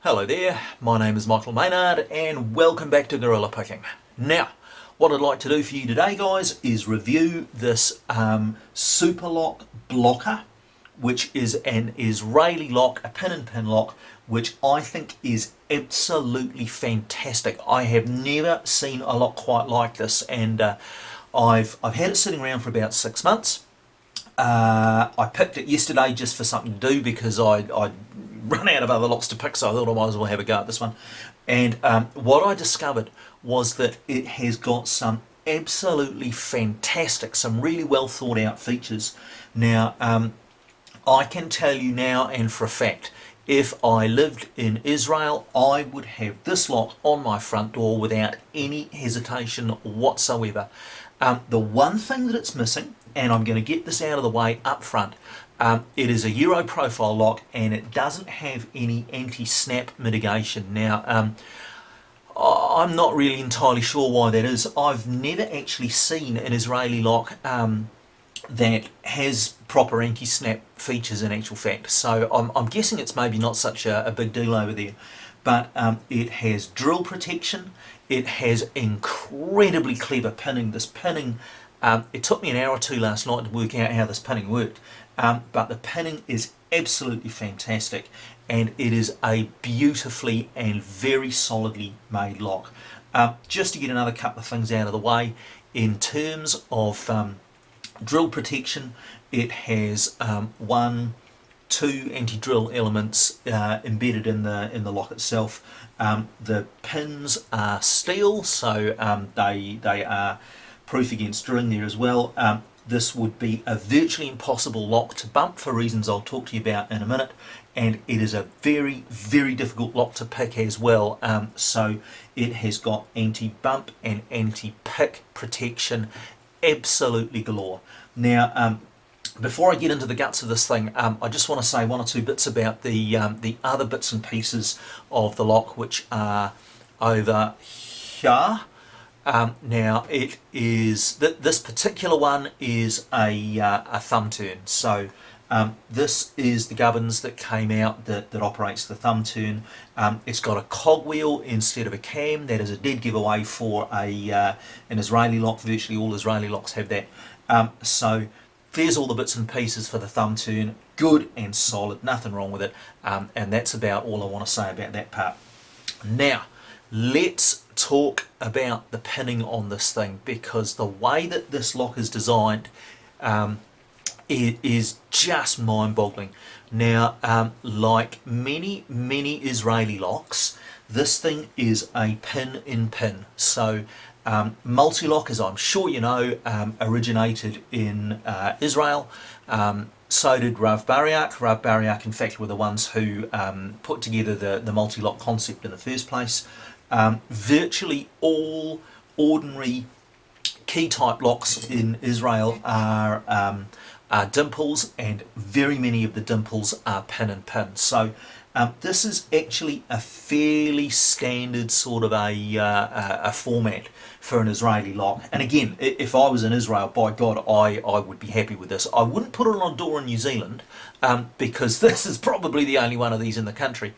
Hello there, my name is Michael Maynard and welcome back to Gorilla Picking. Now, what I'd like to do for you today, guys, is review this Superlock Blocker, which is an Israeli lock, a pin-and-pin lock, which I think is absolutely fantastic. I have never seen a lock quite like this, and I've had it sitting around for about 6 months. I picked it yesterday just for something to do because I'd run out of other locks to pick, so I thought I might as well have a go at this one. And what I discovered was that it has got some absolutely fantastic, some really well thought out features. Now, I can tell you now and for a fact, if I lived in Israel, I would have this lock on my front door without any hesitation whatsoever. The one thing that it's missing, and I'm going to get this out of the way up front, it is a Euro profile lock and it doesn't have any anti-snap mitigation. Now, I'm not really entirely sure why that is. I've never actually seen an Israeli lock that has proper anti-snap features in actual fact. So I'm guessing it's maybe not such a big deal over there. But it has drill protection. It has incredibly clever pinning. This pinning, it took me an hour or two last night to work out how this pinning worked. But the pinning is absolutely fantastic, and it is a beautifully and very solidly made lock. Just to get another couple of things out of the way, in terms of drill protection, it has two anti-drill elements embedded in the lock itself. The pins are steel, so they are proof against drilling there as well. This would be a virtually impossible lock to bump for reasons I'll talk to you about in a minute, and it is a very, very difficult lock to pick as well. So it has got anti-bump and anti-pick protection absolutely galore. Now, before I get into the guts of this thing, I just want to say one or two bits about the other bits and pieces of the lock, which are over here. Now, it is this particular one is a thumb turn. So this is the gubbins that came out that operates the thumb turn. It's got a cogwheel instead of a cam. That is a dead giveaway for an Israeli lock. Virtually all Israeli locks have that. So there's all the bits and pieces for the thumb turn. Good and solid, nothing wrong with it. And that's about all I want to say about that part. Now, let's talk about the pinning on this thing, because the way that this lock is designed, it is just mind-boggling. Now, like many Israeli locks, this thing is a pin-in-pin. So mul-t-lock, as I'm sure you know, originated in Israel. So did Rav Bariak. Rav Bariak, in fact, were the ones who put together the mul-t-lock concept in the first place. Virtually all ordinary key type locks in Israel are dimples, and very many of the dimples are pin and pin. So this is actually a fairly standard sort of a format for an Israeli lock. And again, if I was in Israel, by God, I would be happy with this. I wouldn't put it on a door in New Zealand because this is probably the only one of these in the country.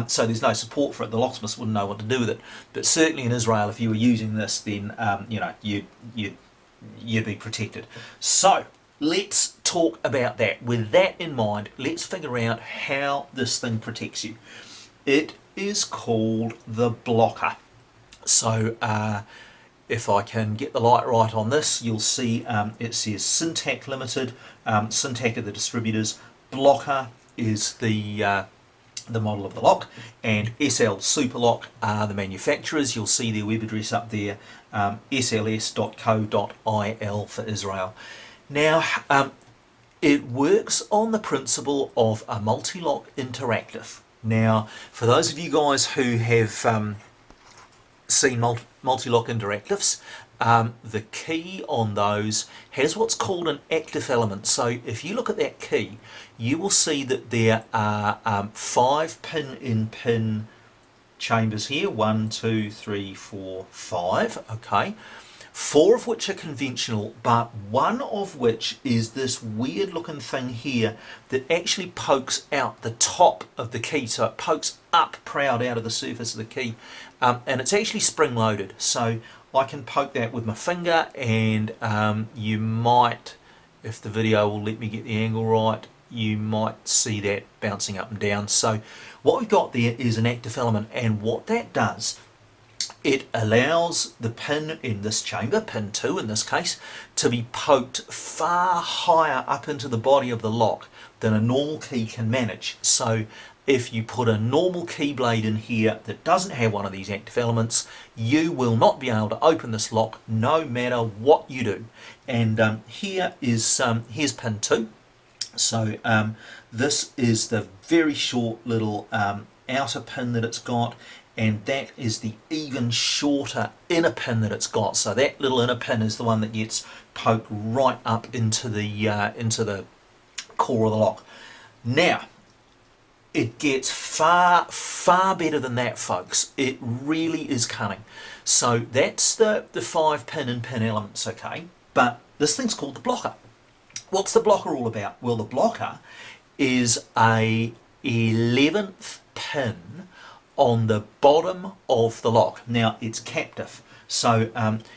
So there's no support for it. The locksmiths wouldn't know what to do with it. But certainly in Israel, if you were using this, then you'd be protected. So let's talk about that. With that in mind, let's figure out how this thing protects you. It is called the Blocker. So if I can get the light right on this, you'll see it says Syntac Limited. Syntac are the distributors. Blocker is the model of the lock, and SL Superlock are the manufacturers. You'll see their web address up there, sls.co.il for Israel. Now, it works on the principle of a multi-lock interactive. Now, for those of you guys who have seen multi-lock interactives, the key on those has what's called an active element. So if you look at that key, you will see that there are 5 pin-in-pin chambers here. 1, 2, 3, 4, 5. Okay. 4 of which are conventional, but one of which is this weird looking thing here that actually pokes out the top of the key. So it pokes up proud out of the surface of the key, and it's actually spring loaded. So I can poke that with my finger, and you might, if the video will let me get the angle right, you might see that bouncing up and down. So what we've got there is an active element, and what that does, it allows the pin in this chamber, pin 2 in this case, to be poked far higher up into the body of the lock than a normal key can manage. So if you put a normal key blade in here that doesn't have one of these active elements, you will not be able to open this lock no matter what you do. And here is here's pin 2. So this is the very short little outer pin that it's got, and that is the even shorter inner pin that it's got. So that little inner pin is the one that gets poked right up into the core of the lock. Now, it gets far better than that, folks. It really is cunning. So that's the 5 pin and pin elements, okay? But this thing's called the blocker. What's the blocker all about? Well, the blocker is a 11th pin on the bottom of the lock. Now, it's captive. So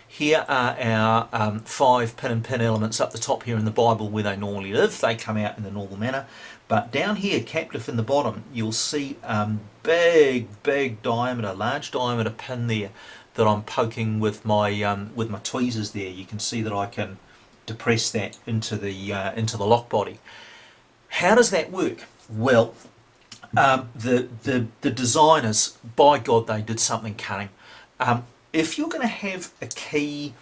here are our 5 pin and pin elements up the top here in the Bible where they normally live. They come out in the normal manner. But down here, captive in the bottom, you'll see big diameter, large diameter pin there that I'm poking with my tweezers there. You can see that I can depress that into the lock body. How does that work? Well, the designers, by God, they did something cunning. If you're going to have a key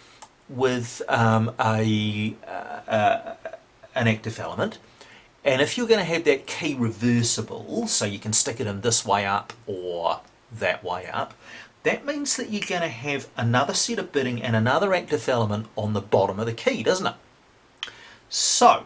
with an active element, and if you're going to have that key reversible, so you can stick it in this way up or that way up, that means that you're going to have another set of bitting and another active element on the bottom of the key, doesn't it? So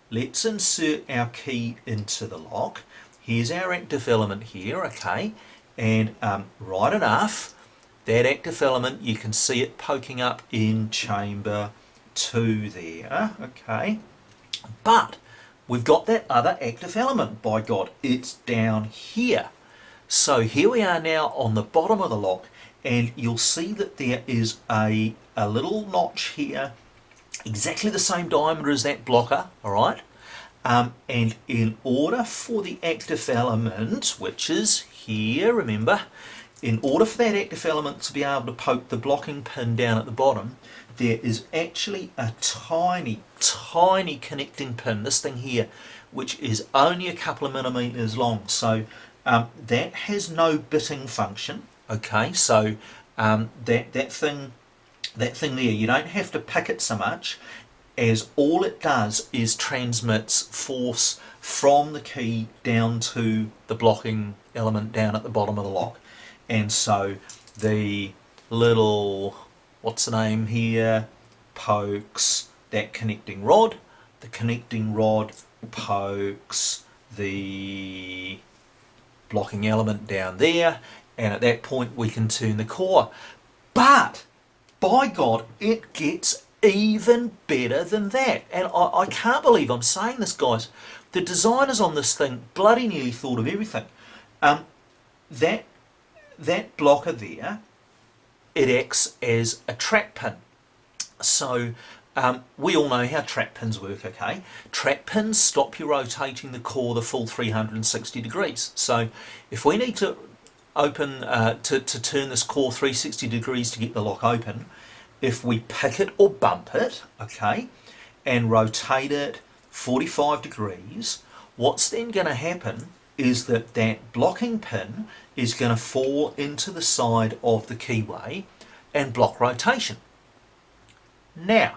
let's insert our key into the lock. Here's our active element here, okay, and right enough, that active element, you can see it poking up in chamber 2 there, okay, but we've got that other active element, by God, it's down here. So here we are now on the bottom of the lock, and you'll see that there is a little notch here, exactly the same diameter as that blocker, all right? And in order for the active element, which is here, remember, in order for that active element to be able to poke the blocking pin down at the bottom, there is actually a tiny connecting pin, this thing here, which is only a couple of millimeters long. So that has no bitting function, okay? So that thing there, you don't have to pick it so much, as all it does is transmits force from the key down to the blocking element down at the bottom of the lock. And so the little, what's the name here, pokes that connecting rod, the connecting rod pokes the blocking element down there, and at that point we can turn the core. But by God, it gets even better than that. And I can't believe I'm saying this, guys. The designers on this thing bloody nearly thought of everything. That blocker there, it acts as a track pin. So we all know how track pins work, okay? Track pins stop you rotating the core the full 360 degrees. So if we need to open, to turn this core 360 degrees to get the lock open, if we pick it or bump it, okay, and rotate it 45 degrees, what's then going to happen is that that blocking pin is going to fall into the side of the keyway and block rotation. Now,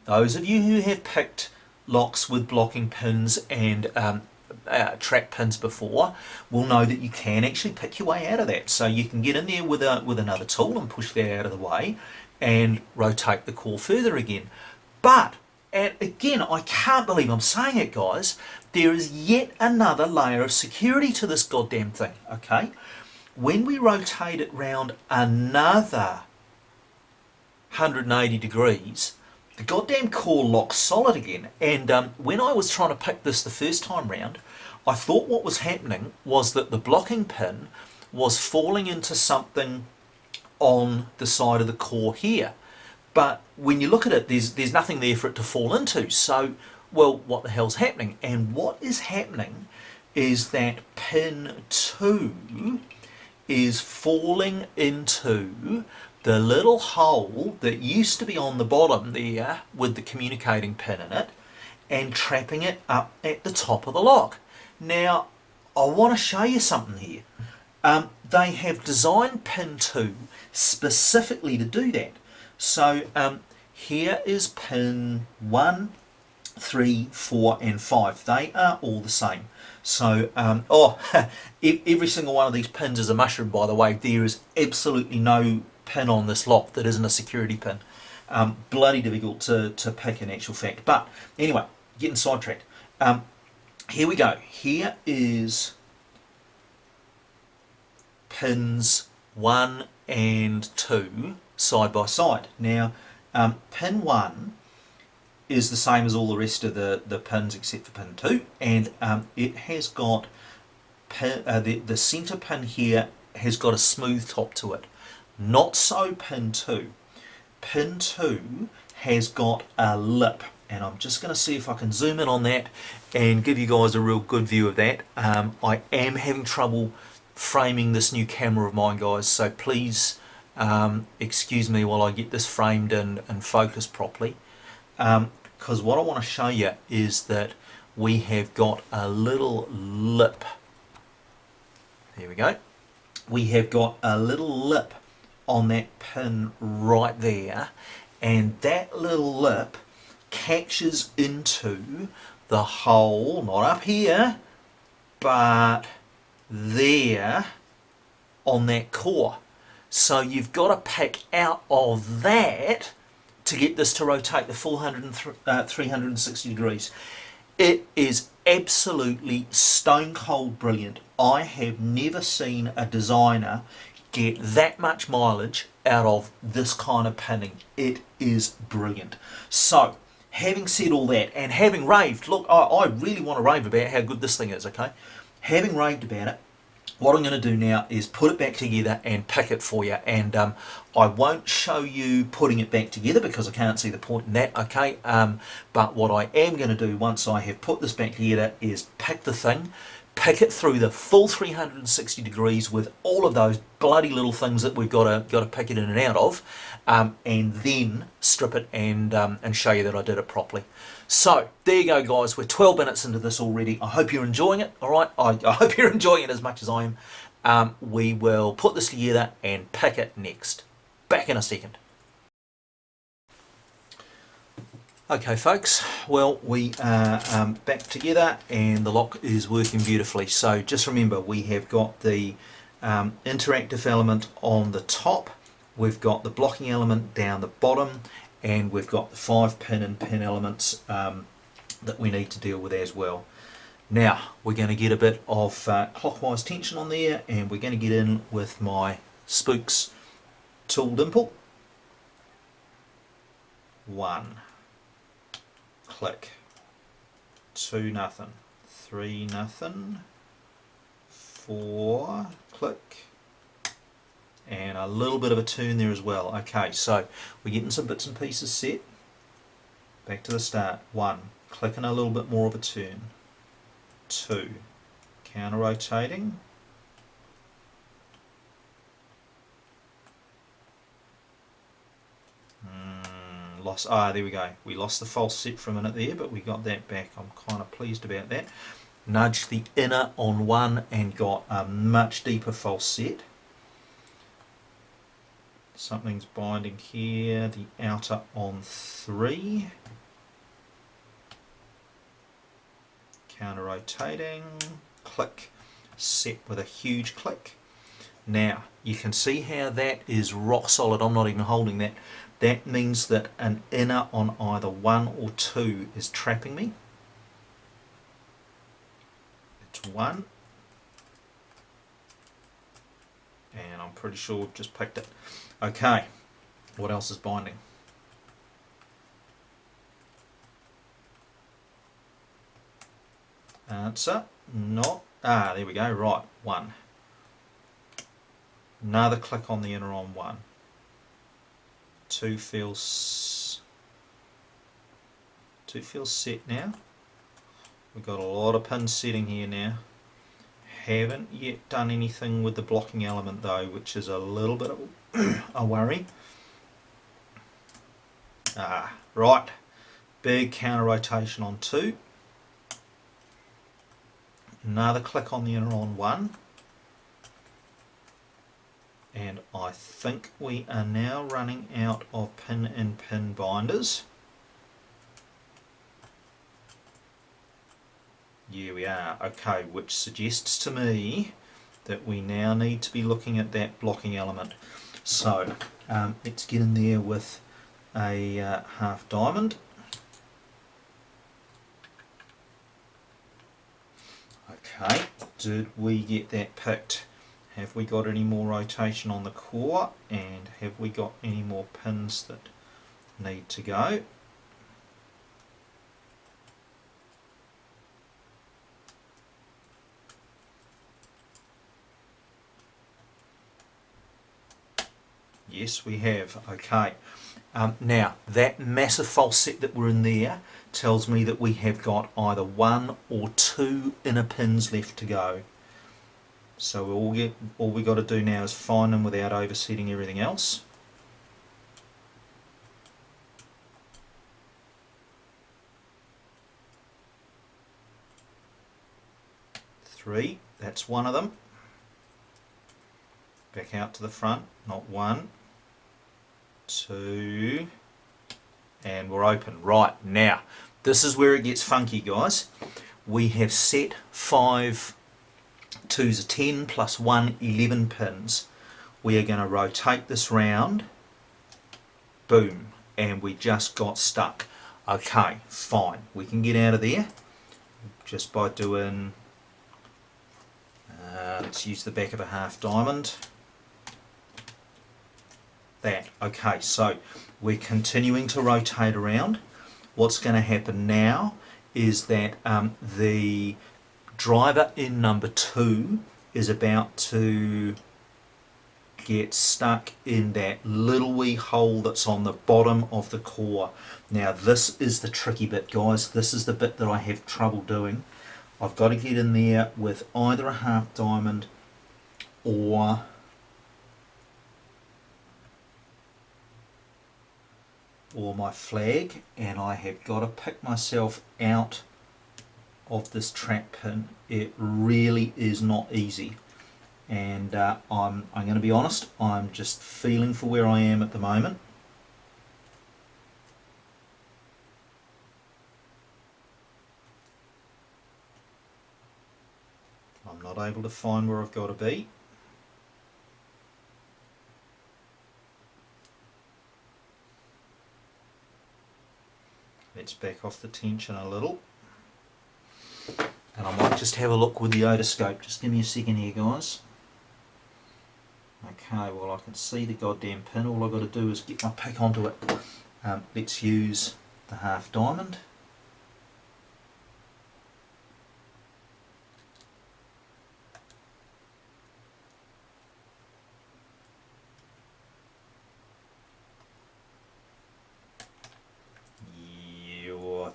those of you who have picked locks with blocking pins and track pins before will know that you can actually pick your way out of that. So you can get in there with another tool and push that out of the way and rotate the core further again. But, and again, I can't believe I'm saying it, guys, there is yet another layer of security to this goddamn thing, okay? When we rotate it round another 180 degrees, the goddamn core locks solid again. And when I was trying to pick this the first time round, I thought what was happening was that the blocking pin was falling into something on the side of the core here. But when you look at it, there's nothing there for it to fall into. So, well, what the hell's happening? And what is happening is that pin 2 is falling into the little hole that used to be on the bottom there with the communicating pin in it and trapping it up at the top of the lock. Now, I want to show you something here. They have designed pin 2 specifically to do that. So here is pin 1, 3, 4 and 5. They are all the same. So, every single one of these pins is a mushroom, by the way. There is absolutely no pin on this lock that isn't a security pin. Bloody difficult to pick in actual fact. But anyway, getting sidetracked. Here we go. Here is pins 1 and 2 side by side. Now, pin 1 is the same as all the rest of the pins except for pin 2, and it has got the centre pin here has got a smooth top to it. Not so pin 2. Pin 2 has got a lip, and I'm just going to see if I can zoom in on that and give you guys a real good view of that. I am having trouble framing this new camera of mine, guys, so please excuse me while I get this framed and focused properly, because what I want to show you is that we have got a little lip. There we go. We have got a little lip on that pin right there, and that little lip catches into the hole, not up here, but there on that core. So you've got to pick out of that to get this to rotate the full 360 degrees. It is absolutely stone cold brilliant. I have never seen a designer get that much mileage out of this kind of pinning. It is brilliant. So, having said all that, and having raved, look, I really want to rave about how good this thing is, okay? Having raved about it, what I'm going to do now is put it back together and pick it for you. And I won't show you putting it back together because I can't see the point in that, okay? But what I am going to do once I have put this back together is pick the thing, pick it through the full 360 degrees with all of those bloody little things that we've got to pick it in and out of, and then strip it and show you that I did it properly. So there you go, guys. We're 12 minutes into this already. I hope you're enjoying it. All right, I hope you're enjoying it as much as I am. We will put this together and pick it next. Back in a second. Okay, folks, well, we are back together and the lock is working beautifully. So just remember, we have got the interactive element on the top, we've got the blocking element down the bottom, and we've got the 5 pin and pin elements that we need to deal with as well. Now, we're going to get a bit of clockwise tension on there, and we're going to get in with my spooks tool dimple. 1. Click. 2 nothing. 3 nothing. 4 click. And a little bit of a turn there as well. Okay, so we're getting some bits and pieces set. Back to the start. 1. Clicking a little bit more of a turn. 2. Counter rotating. There we go. We lost the false set for a minute there, but we got that back. I'm kind of pleased about that. Nudged the inner on 1 and got a much deeper false set. Something's binding here, the outer on 3. Counter rotating, click, set with a huge click. Now, you can see how that is rock solid. I'm not even holding that. That means that an inner on either 1 or 2 is trapping me. It's 1. And I'm pretty sure I've just picked it. Okay, What else is binding? Answer, not. There we go, right, 1. Another click on the inner on 1. 2 feels set now. We've got a lot of pins setting here now. Haven't yet done anything with the blocking element though, which is a little bit of a worry. Right, big counter rotation on 2. Another click on the inner on 1. And I think we are now running out of pin-in-pin binders. Yeah, we are. Okay, which suggests to me that we now need to be looking at that blocking element. So let's get in there with a half diamond. Okay, did we get that picked? Have we got any more rotation on the core, and have we got any more pins that need to go? Yes, we have. Okay. Now, that massive false set that we're in there tells me that we have got either 1 or 2 inner pins left to go. So all we got to do now is find them without oversetting everything else. Three, that's one of them. Back out to the front, not 1, 2, and we're open. Right, now, this is where it gets funky, guys. We have set 5 2s are 10 plus 1, 11 pins. We are going to rotate this round, boom, and we just got stuck. Okay, fine, we can get out of there just by doing, let's use the back of a half diamond. That. Okay, so we're continuing to rotate around. What's going to happen now is that the driver in number 2 is about to get stuck in that little wee hole that's on the bottom of the core. Now this is the tricky bit, guys. This is the bit that I have trouble doing. I've got to get in there with either a half diamond or my flag, and I have got to pick myself out of this trap pin. It really is not easy, and I'm going to be honest, I'm just feeling for where I am at the moment. I'm not able to find where I've got to be. Let's back off the tension a little. And I might just have a look with the otoscope. Just give me a second here, guys. Okay, well I can see the goddamn pin. All I've got to do is get my pick onto it. Let's use the half diamond.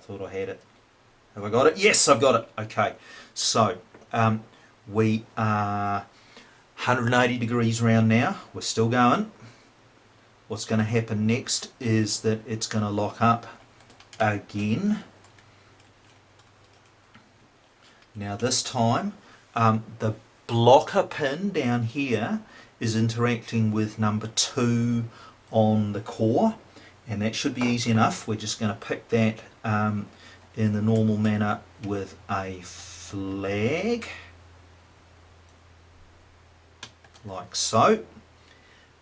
Thought I had it. Have I got it? Yes, I've got it. Okay, so we are 180 degrees round now. We're still going. What's going to happen next is that it's going to lock up again. Now this time the blocker pin down here is interacting with number 2 on the core, and that should be easy enough. We're just going to pick that in the normal manner with a flag, like so.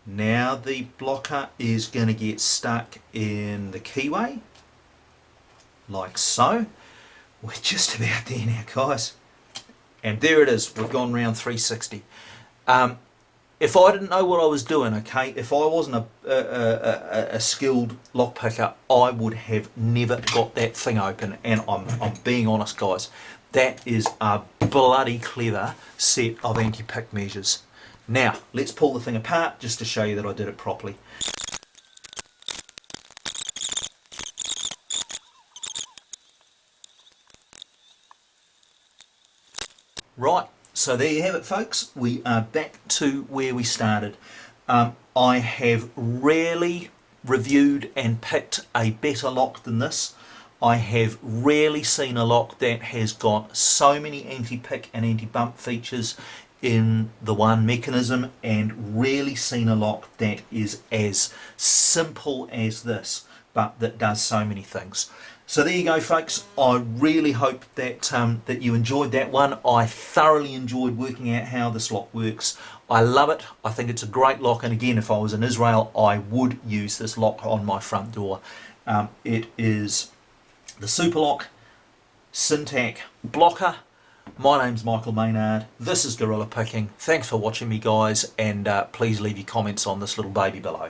Now the blocker is going to get stuck in the keyway, like so. We're just about there now, guys. And there it is, we've gone round 360. if I didn't know what I was doing, okay, if I wasn't a skilled lock picker, I would have never got that thing open. And I'm being honest, guys, that is a bloody clever set of anti-pick measures. Now, let's pull the thing apart just to show you that I did it properly. Right, so there you have it, folks. We are back to where we started. I have rarely reviewed and picked a better lock than this. I have rarely seen a lock that has got so many anti-pick and anti-bump features in the one mechanism, and rarely seen a lock that is as simple as this, but that does so many things. So there you go, folks. I really hope that that you enjoyed that one. I thoroughly enjoyed working out how this lock works. I love it. I think it's a great lock, and again, if I was in Israel, I would use this lock on my front door. It is the Superlock Blocker. My name's Michael Maynard. This is Gorilla Picking. Thanks for watching me, guys, and please leave your comments on this little baby below.